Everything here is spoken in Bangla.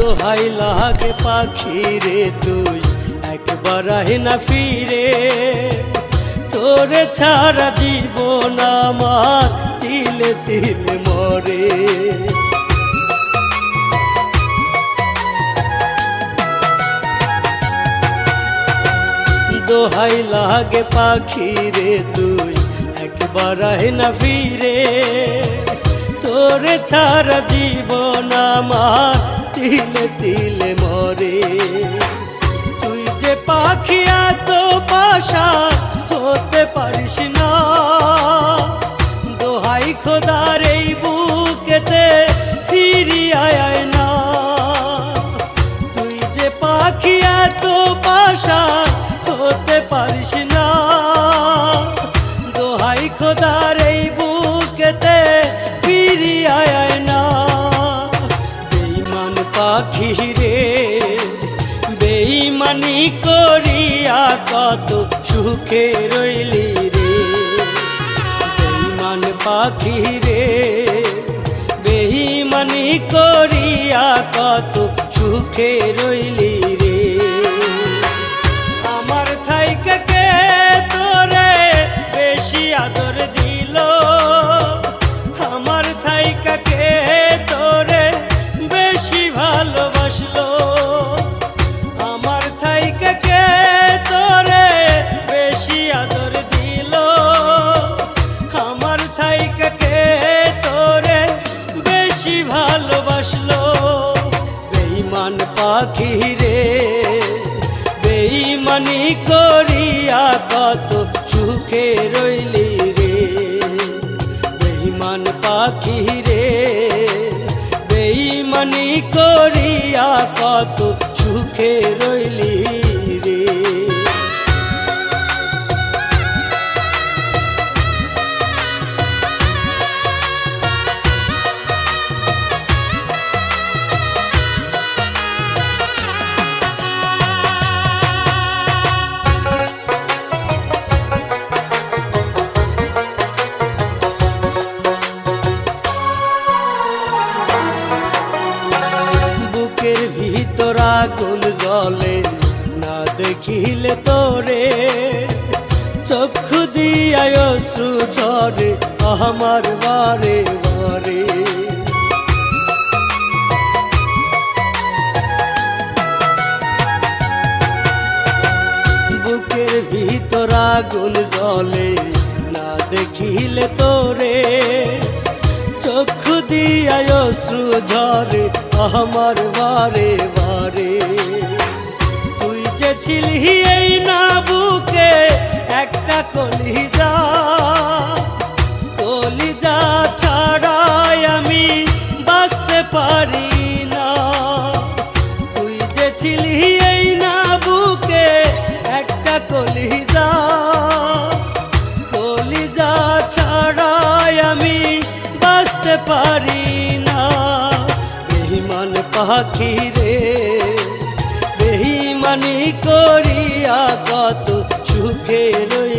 দোহাই লাগে পাখি রে তুই একবার আহে না ফিরে, তোরে ছাড়া জীবন আমার তিলে তিলে মরে। দোহাই লাগে পাখি রে তুই একবার আহে না ফিরে, তোরে ছাড়া জীবন আমার তিলে তিলে মরে। তুই যে পাখি এত পাশান হতে পারিস না, দোহাই খোদার এই বুকেতে ফিরিয়ে আয় না। তুই যে পাখি এত পাশান হতে পারিস না, দোহাই খোদার এই বুকেতে ফিরিয়ে আয় না। বেঈমান পাখি রে বেঈমানি করিয়া কত সুখে রইলি রে। বেঈমান পাখি রে বেঈমানি করিয়া কত সুখে রইলি রে। আমার থাইকে কে তোরে বেশি আদর দিল, আমার থাইকা কে তোরে বেশি ভালোবাসলো, আমার থাইকা কে তোরে বেশি আদর দিল, আমার থাইকা কে তোরে বেশি ভালোবাসলো। বেঈমান পাখি রে বেঈমানি করিয়া কত সুখে রইলি রে। বেঈমান পাখি রে বেঈমানি করিয়া কত সুখে রইলি রে। বুকের ভিতর আগুন জ্বলে না দেখিলে তোরে, চক্ষু দিয়ায় অশ্রু ঝরে আমার বারে বারে। বুকের ভিতর আগুন জ্বলে না দেখিলে তোরে, চক্ষু দিয়ায় অশ্রু ঝরে আমার বারে বারে। তুই যে ছিলি এই না বুকে একটা কলিজা, কলিজা ছাড়াই আমি বাঁচতে পারি না। তুই যে ছিলি এই না বুকে একটা কলিজা, কলিজা ছাড়াই আমি বাঁচতে পারি না। বেঈমান পাখি রে বেঈমানি করিয়া কত সুখে রই